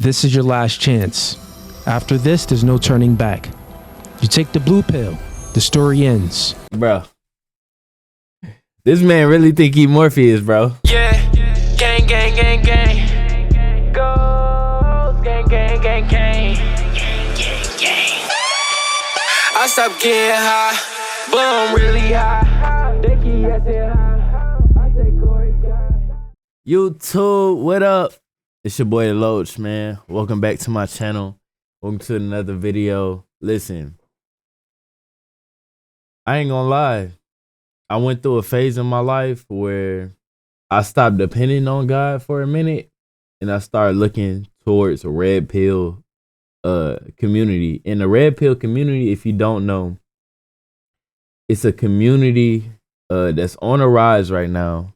This is your last chance. After this, there's no turning back. You take the blue pill, the story ends. Bro, this man really think he Morpheus, bro. Yeah, gang, gang, gang, gang. Go, gang, gang, gang, gang. Gang, gang, gang. I stopped getting high, but I'm really high. They keep asking high. I say Corey God. YouTube, what up? It's your boy Loach, man. Welcome back to my channel. Welcome to another video. Listen, I ain't gonna lie. I went through a phase in my life where I stopped depending on God for a minute, and I started looking towards a red pill community. In the red pill community, if you don't know, it's a community that's on a rise right now,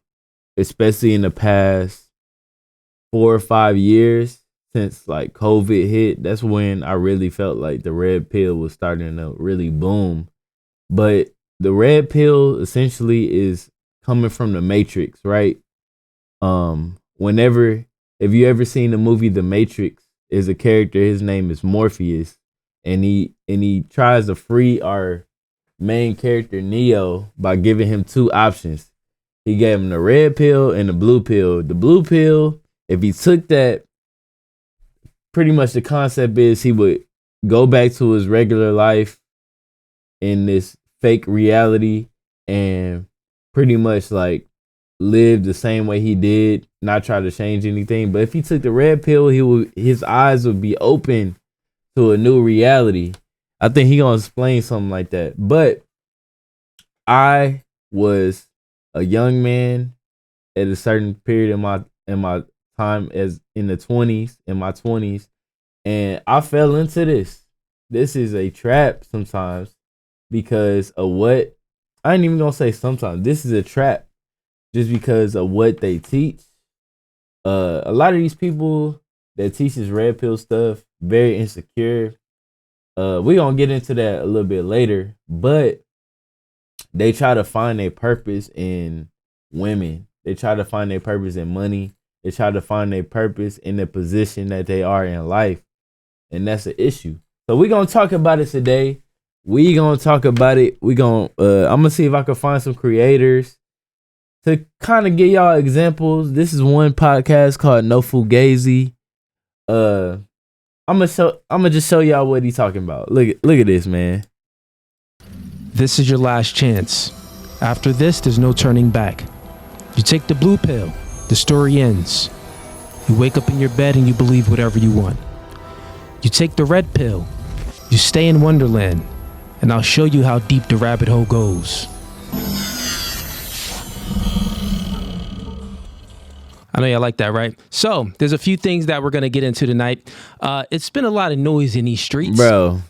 especially in the past 4 or 5 years since like COVID hit. That's when I really felt like the red pill was starting to really boom. But the red pill essentially is coming from the Matrix, right? Whenever, if you ever seen the movie The Matrix, is a character, his name is Morpheus, and he tries to free our main character Neo by giving him two options. He gave him the red pill and the blue pill. The blue pill, if he took that, pretty much the concept is he would go back to his regular life in this fake reality and pretty much like live the same way he did, not try to change anything. But if he took the red pill, his eyes would be open to a new reality. I think he gonna explain something like that. But I was a young man at a certain period in my time as in the 20s, in my 20s, and I fell into this. This is a trap sometimes because of what, I ain't even gonna say sometimes, this is a trap just because of what they teach. A lot of these people that teach this red pill stuff, very insecure. We gonna get into that a little bit later, but they try to find their purpose in women. They try to find their purpose in money. They try to find their purpose in the position that they are in life. And that's an issue. So we're going to talk about it today. We're going to talk about it. I'm going to see if I can find some creators to kind of give y'all examples. This is one podcast called No Fugazi. I'm gonna just show y'all what he's talking about. Look at this, man. This is your last chance. After this, there's no turning back. You take the blue pill, the story ends. You wake up in your bed and you believe whatever you want. You take the red pill, you stay in Wonderland, and I'll show you how deep the rabbit hole goes. I know y'all like that, right? So there's a few things that we're going to get into tonight. It's been a lot of noise in these streets. Bro.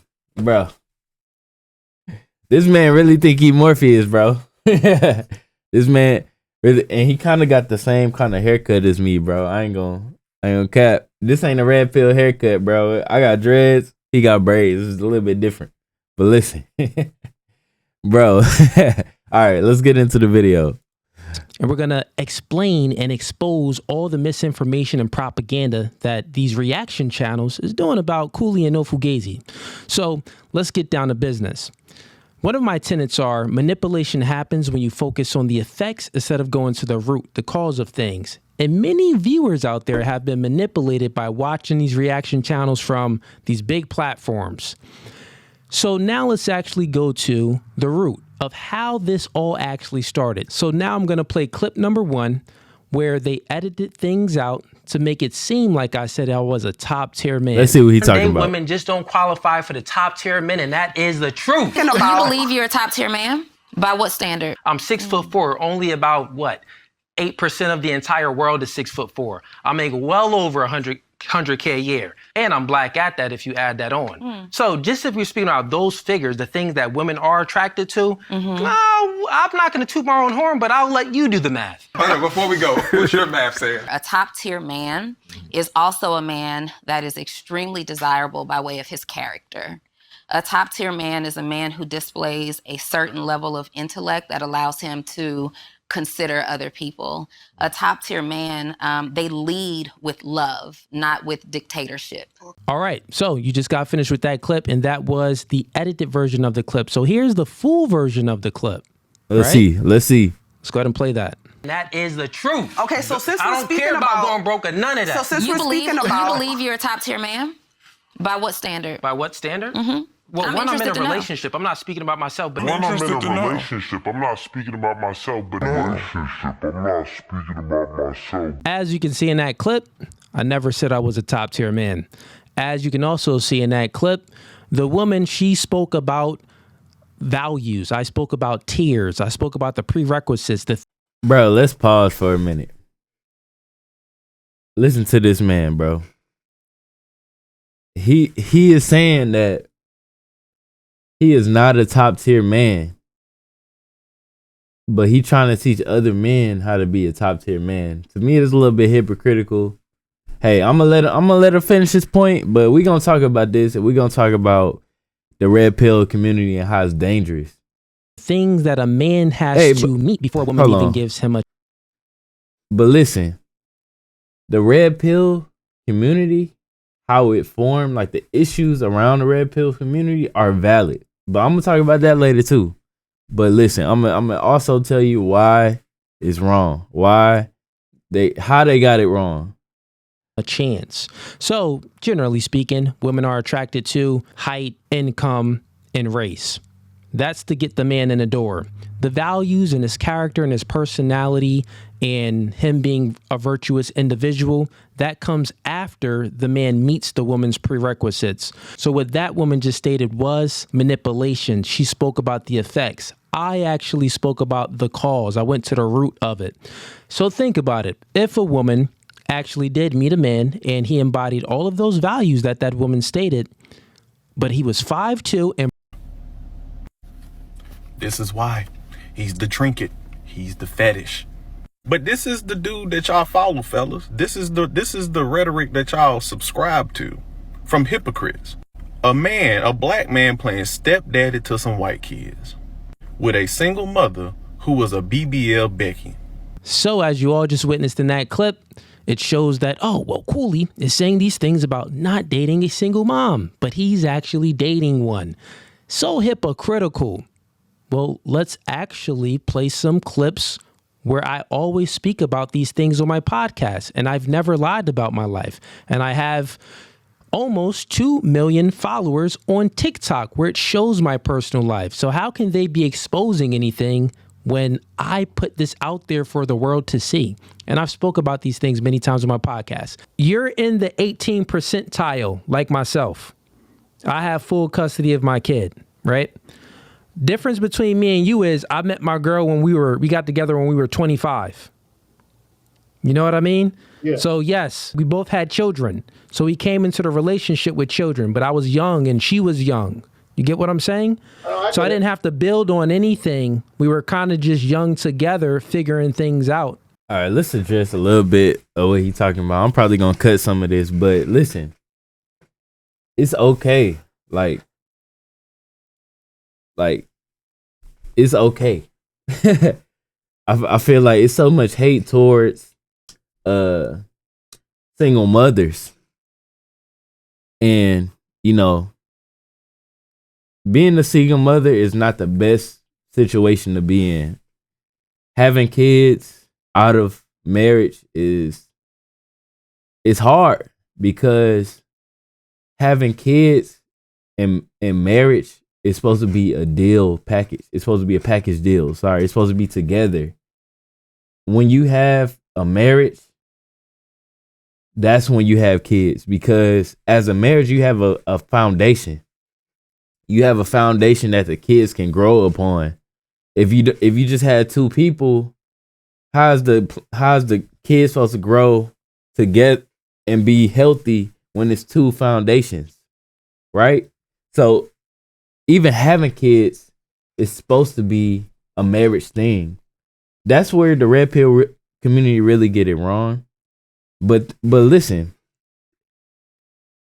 This man really think he Morpheus, bro. This man really, and he kind of got the same kind of haircut as me, bro. I ain't gonna cap. This ain't a red pill haircut, bro. I got dreads. He got braids. It's a little bit different. But listen, bro. All right, let's get into the video. And we're going to explain and expose all the misinformation and propaganda that these reaction channels is doing about Cooley and No Fugazi. So let's get down to business. One of my tenets are manipulation happens when you focus on the effects instead of going to the root, the cause of things. And many viewers out there have been manipulated by watching these reaction channels from these big platforms. So now let's actually go to the root of how this all actually started. So now I'm going to play clip number 1 where they edited things out to make it seem like I said I was a top tier man. Let's see what he's talking about. Women just don't qualify for the top tier men, and that is the truth. You believe you're a top tier man? By what standard? I'm 6'4", only about what? 8% of the entire world is 6'4". I make well over 100K a year, and I'm black at that if you add that on. So just if we're speaking about those figures, the things that women are attracted to, no, I'm not going to toot my own horn, but I'll let you do the math. Hold on, before we go, what's your math saying? A top tier man is also a man that is extremely desirable by way of his character. A top tier man is a man who displays a certain level of intellect that allows him to consider other people. A top tier man, they lead with love, not with dictatorship. All right. So you just got finished with that clip, and that was the edited version of the clip. So here's the full version of the clip. Let's see. Let's go ahead and play that. That is the truth. Okay, so since I we're don't speaking care about about going broke or none of that. So since You we're believe speaking about you believe you're a top tier man? By what standard? By what standard? Mm-hmm. Well, I'm when I'm in interested a to know. relationship, I'm not speaking about myself, but When I'm in a relationship, I'm not speaking about myself, but as you can see in that clip, I never said I was a top tier man. As you can also see in that clip, the woman, she spoke about values. I spoke about tiers. I spoke about the prerequisites. Bro, let's pause for a minute. Listen to this man, bro. He is saying that he is not a top tier man, but he trying to teach other men how to be a top tier man. To me, it's a little bit hypocritical. Hey, I'm gonna let her finish this point, but we're gonna talk about this, and we're gonna talk about the red pill community and how it's dangerous. Things that a man has to meet before a woman even gives him a. But listen, the red pill community, how it formed, like the issues around the red pill community are valid. But I'm gonna talk about that later too. But listen, I'm gonna also tell you why it's wrong. How they got it wrong. A chance. So generally speaking, women are attracted to height, income, and race. That's to get the man in the door. The values and his character and his personality and him being a virtuous individual, that comes after the man meets the woman's prerequisites. So what that woman just stated was manipulation. She spoke about the effects. I actually spoke about the cause. I went to the root of it. So think about it. If a woman actually did meet a man and he embodied all of those values that that woman stated, but he was 5'2" and this is why he's the trinket, he's the fetish. But this is the dude that y'all follow, fellas. This is the rhetoric that y'all subscribe to from hypocrites. A black man playing stepdaddy to some white kids with a single mother who was a BBL Becky. So as you all just witnessed in that clip, it shows that, oh, well, Cooley is saying these things about not dating a single mom, but he's actually dating one. So hypocritical. Well, let's actually play some clips where I always speak about these things on my podcast, and I've never lied about my life. And I have almost 2 million followers on TikTok where it shows my personal life. So how can they be exposing anything when I put this out there for the world to see? And I've spoke about these things many times on my podcast. You're in the 18 percentile like myself. I have full custody of my kid, right? Difference between me and you is I met my girl when we got together when we were 25. You know what I mean? Yeah. So yes, we both had children. So we came into the relationship with children, but I was young and she was young. You get what I'm saying? I didn't have to build on anything. We were kind of just young together, figuring things out. All right, let's address a little bit of what he's talking about. I'm probably gonna cut some of this, but listen, it's okay. Like it's okay. I feel like it's so much hate towards single mothers, and you know, being a single mother is not the best situation to be in. Having kids out of marriage it's hard, because having kids in marriage is supposed to be a deal package. It's supposed to be a package deal. Sorry, it's supposed to be together. When you have a marriage, that's when you have kids, because as a marriage, you have a foundation. You have a foundation that the kids can grow upon. If you just had two people, how's the kids supposed to grow together and be healthy when it's two foundations, right? So even having kids is supposed to be a marriage thing. That's where the red pill community really get it wrong. But listen,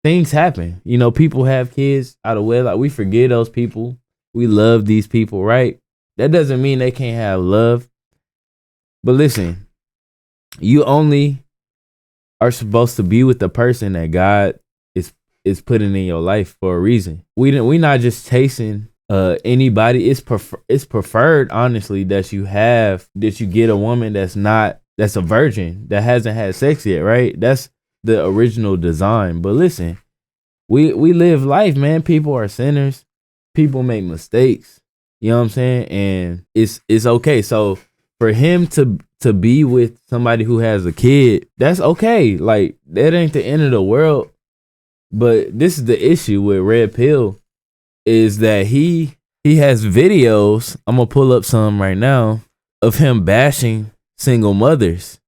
things happen. You know, people have kids out of wedlock. We forget those people. We love these people, right? That doesn't mean they can't have love. But listen, you only are supposed to be with the person that God is putting in your life for a reason. We not just chasing anybody. It's preferred, honestly, that you get a woman that's a virgin, that hasn't had sex yet, right? That's the original design. But listen, we live life, man. People are sinners. People make mistakes. You know what I'm saying? And it's okay. So for him to be with somebody who has a kid, that's okay. Like, that ain't the end of the world. But this is the issue with Redpill, is that he has videos. I'm gonna pull up some right now of him bashing single mothers.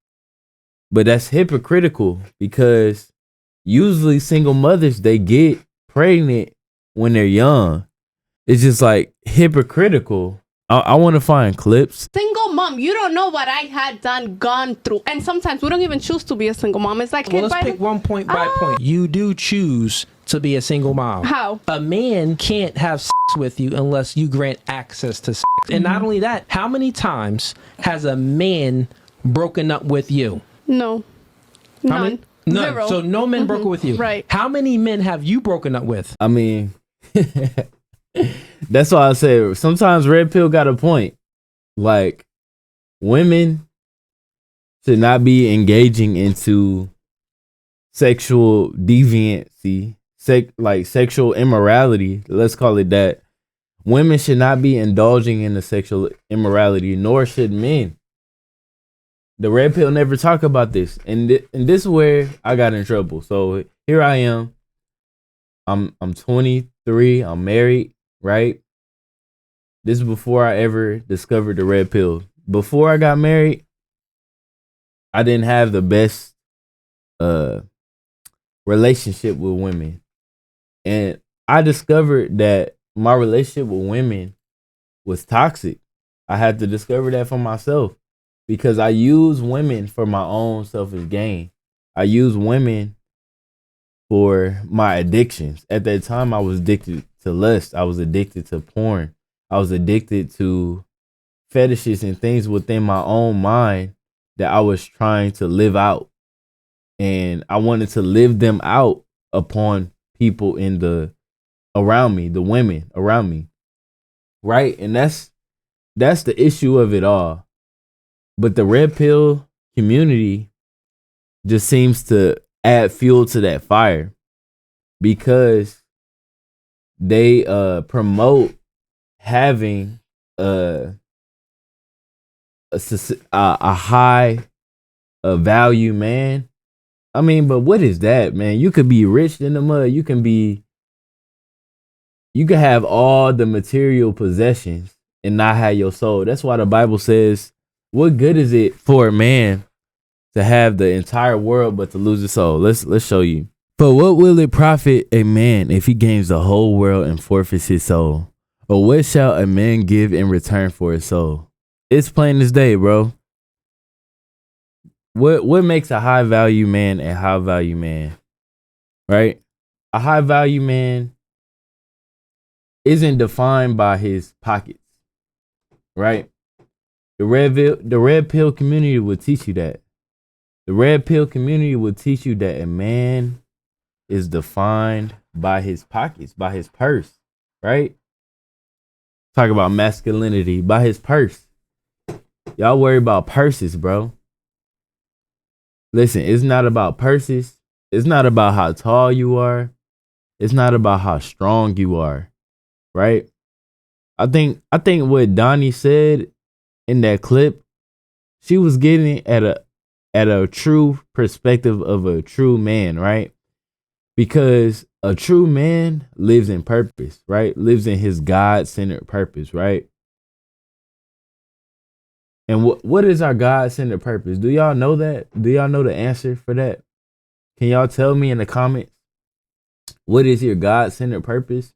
But that's hypocritical, because usually single mothers, they get pregnant when they're young. It's just like hypocritical. I want to find clips. Single mom, you don't know what I had gone through. And sometimes we don't even choose to be a single mom. It's like, well, let's pick one point by point. You do choose to be a single mom. How? A man can't have sex with you unless you grant access to sex. And not only that, how many times has a man broken up with you? No. None. None. Zero. So no men broke up with you. Right. How many men have you broken up with? I mean, that's why I say sometimes Redpill got a point. Like, women should not be engaging into sexual deviancy, like sexual immorality. Let's call it that. Women should not be indulging in the sexual immorality, nor should men. The Redpill never talk about this, and this is where I got in trouble. So here I am. I'm 23. I'm married, right? This is before I ever discovered the Redpill. Before I got married, I didn't have the best relationship with women, and I discovered that my relationship with women was toxic. I had to discover that for myself, because I use women for my own selfish gain. I use women for my addictions. At that time, I was addicted to lust. I was addicted to porn. I was addicted to fetishes and things within my own mind that I was trying to live out. And I wanted to live them out upon people around me, the women around me. Right? And that's the issue of it all. But the Redpill community just seems to add fuel to that fire, because they promote having a high value man. I mean, but what is that, man? You could be rich in the mud. You can have all the material possessions and not have your soul. That's why the Bible says, what good is it for a man to have the entire world but to lose his soul? Let's show you. For what will it profit a man if he gains the whole world and forfeits his soul? Or what shall a man give in return for his soul? It's plain as day, bro. What makes a high value man a high value man? Right? A high value man isn't defined by his pockets. Right? The red pill community will teach you that. The Red Pill community will teach you that a man is defined by his pockets, by his purse, right? Talk about masculinity, by his purse. Y'all worry about purses, bro. Listen, it's not about purses. It's not about how tall you are. It's not about how strong you are, right? I think what Donnie said in that clip, she was getting at a true perspective of a true man, right? Because a true man lives in purpose, right? Lives in his God-centered purpose, right? And what is our God-centered purpose? Do y'all know that? Do y'all know the answer for that? Can y'all tell me in the comments? What is your God-centered purpose?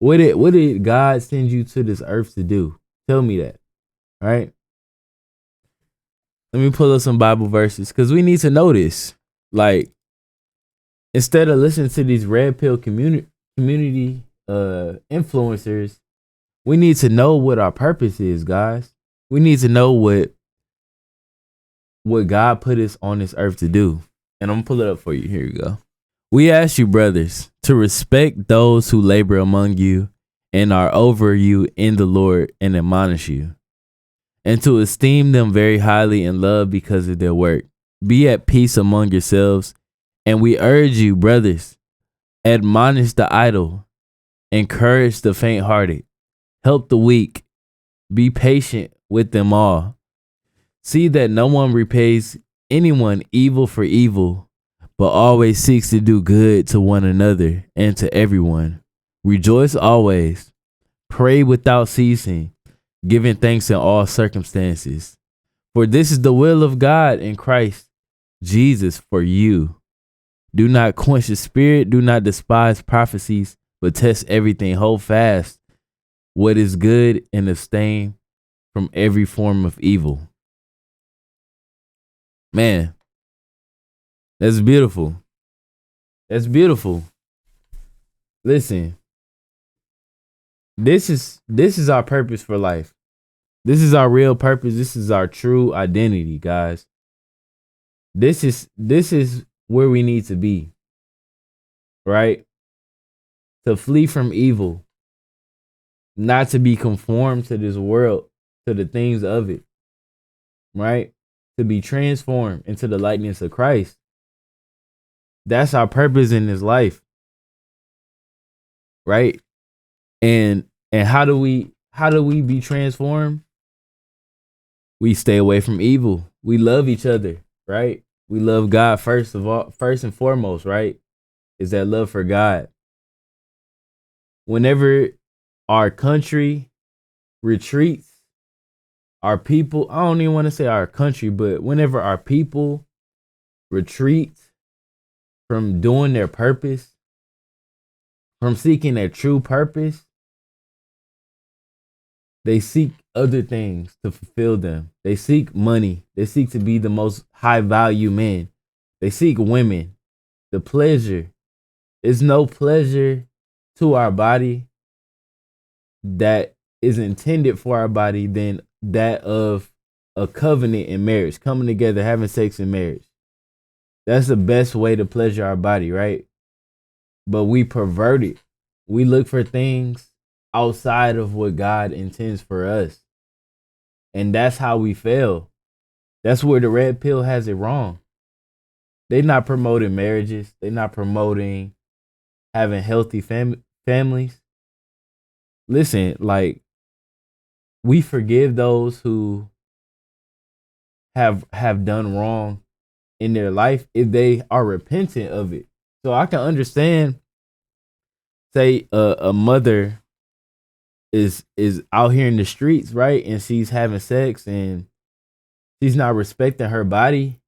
What did God send you to this earth to do? Tell me that, right? Let me pull up some Bible verses, because we need to know this. Like, instead of listening to these Red Pill community influencers, we need to know what our purpose is, guys. We need to know what what God put us on this earth to do. And I'm gonna pull it up for you. Here you go. We ask you, brothers, to respect those who labor among you and are over you in the Lord and admonish you, and to esteem them very highly in love because of their work. Be at peace among yourselves, and we urge you, brothers, admonish the idle, encourage the faint-hearted, help the weak, be patient with them all. See that no one repays anyone evil for evil, but always seeks to do good to one another and to everyone. Rejoice always, pray without ceasing, giving thanks in all circumstances. For this is the will of God in Christ Jesus for you. Do not quench the spirit, do not despise prophecies, but test everything, hold fast what is good, and abstain from every form of evil. Man, that's beautiful. That's beautiful. Listen, this is our purpose for life. This is our real purpose. This is our true identity, guys. This is where we need to be, right? To flee from evil, not to be conformed to this world, to the things of it, right? To be transformed into the likeness of Christ. That's our purpose in this life, right? And how do we be transformed? We stay away from evil. We love each other, right? We love God first and foremost, right? Is that love for God. Whenever our country retreats, our people, I don't even want to say our country, but whenever our people retreat from doing their purpose, from seeking their true purpose, they seek other things to fulfill them. They seek money. They seek to be the most high value men. They seek women, the pleasure. There's no pleasure to our body that is intended for our body than that of a covenant in marriage, coming together, having sex in marriage. That's the best way to pleasure our body, right? But we pervert it. We look for things outside of what God intends for us. And that's how we fail. That's where the red pill has it wrong. They're not promoting marriages. They're not promoting having healthy families. Listen, like, we forgive those who have done wrong in their life if they are repentant of it. So I can understand, say a mother is out here in the streets, right? And she's having sex and she's not respecting her body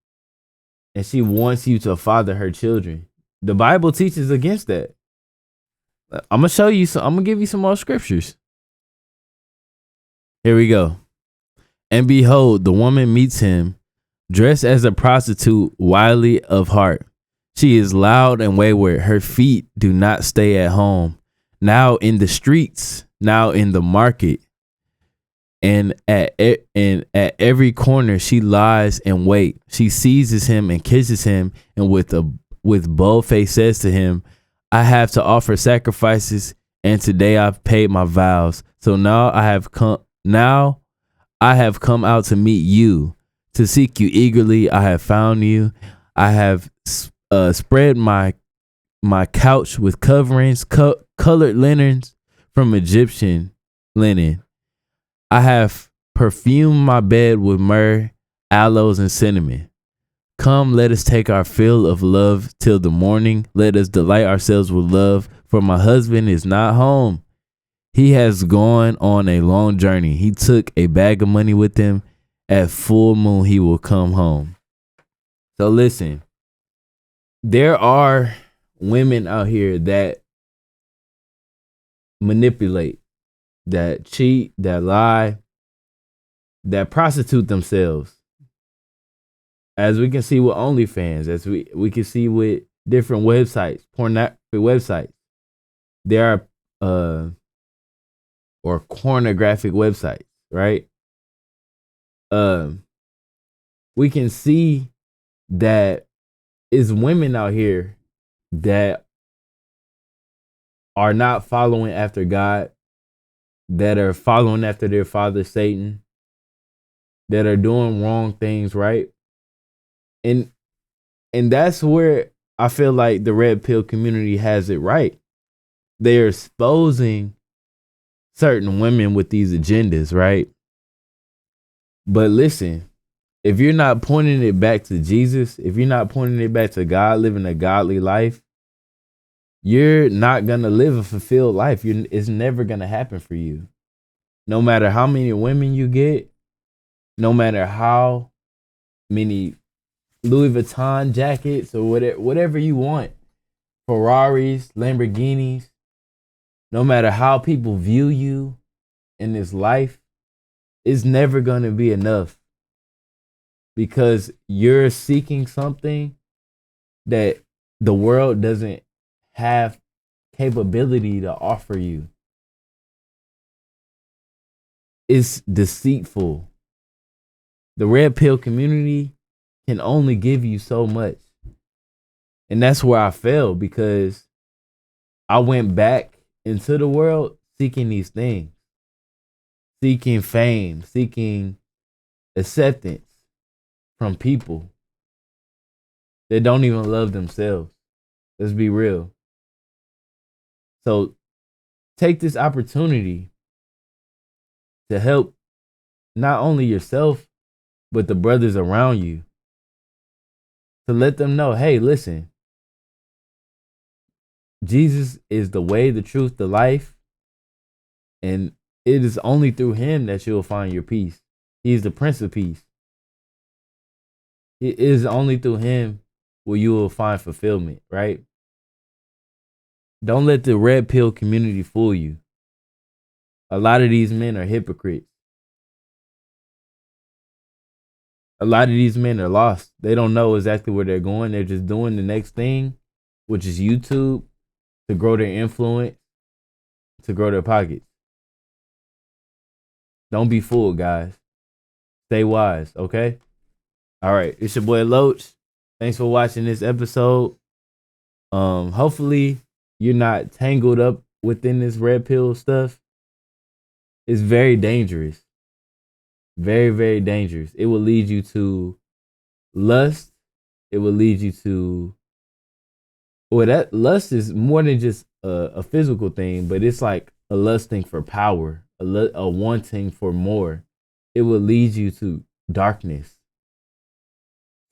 and she wants you to father her children. The Bible teaches against that. I'm going to show you I'm going to give you some more scriptures. Here we go. And behold, the woman meets him, dressed as a prostitute, wily of heart. She is loud and wayward. Her feet do not stay at home. Now in the streets, now in the market, and at every corner she lies in wait. She seizes him and kisses him, and with bold face says to him, I have to offer sacrifices, and today I've paid my vows. So now I have come out to meet you, to seek you eagerly. I have found you. I have spread my couch with coverings, colored linens from Egyptian linen. I have perfumed my bed with myrrh, aloes, and cinnamon. Come, let us take our fill of love till the morning. Let us delight ourselves with love, for my husband is not home. He has gone on a long journey. He took a bag of money with him. At full moon, he will come home. So listen, there are women out here that manipulate, that cheat, that lie, that prostitute themselves. As we can see with OnlyFans, as we can see with different websites, pornographic websites. There are or pornographic websites, right? we can see that it's women out here that are not following after God, that are following after their father Satan, that are doing wrong things, right? And that's where I feel like the red pill community has it right. They're exposing certain women with these agendas, right? But listen, if you're not pointing it back to Jesus, if you're not pointing it back to God, living a godly life, you're not going to live a fulfilled life. It's never going to happen for you. No matter how many women you get, no matter how many Louis Vuitton jackets or whatever you want, Ferraris, Lamborghinis, no matter how people view you in this life, it's never going to be enough, because you're seeking something that the world doesn't have capability to offer you. It's deceitful. The red pill community can only give you so much. And that's where I fell, because I went back into the world seeking these things, seeking fame, seeking acceptance from people that don't even love themselves. Let's be real. So take this opportunity to help not only yourself, but the brothers around you, to let them know, hey, listen, Jesus is the way, the truth, the life, and it is only through him that you'll find your peace. He's the Prince of Peace. It is only through him where you will find fulfillment, right? Don't let the red pill community fool you. A lot of these men are hypocrites. A lot of these men are lost. They don't know exactly where they're going. They're just doing the next thing, which is YouTube, to grow their influence, to grow their pockets. Don't be fooled, guys. Stay wise, okay? All right, it's your boy Loach. Thanks for watching this episode. Hopefully you're not tangled up within this red pill stuff. It's very dangerous. Very, very dangerous. It will lead you to lust. It will lead you to, well, that lust is more than just a physical thing, but it's like a lusting for power, a wanting for more. It will lead you to darkness.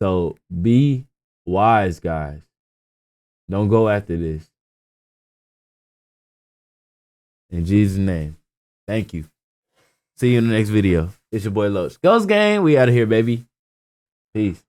So be wise, guys. Don't go after this. In Jesus' name, thank you. See you in the next video. It's your boy Loach. Ghost Gang, we out of here, baby. Peace.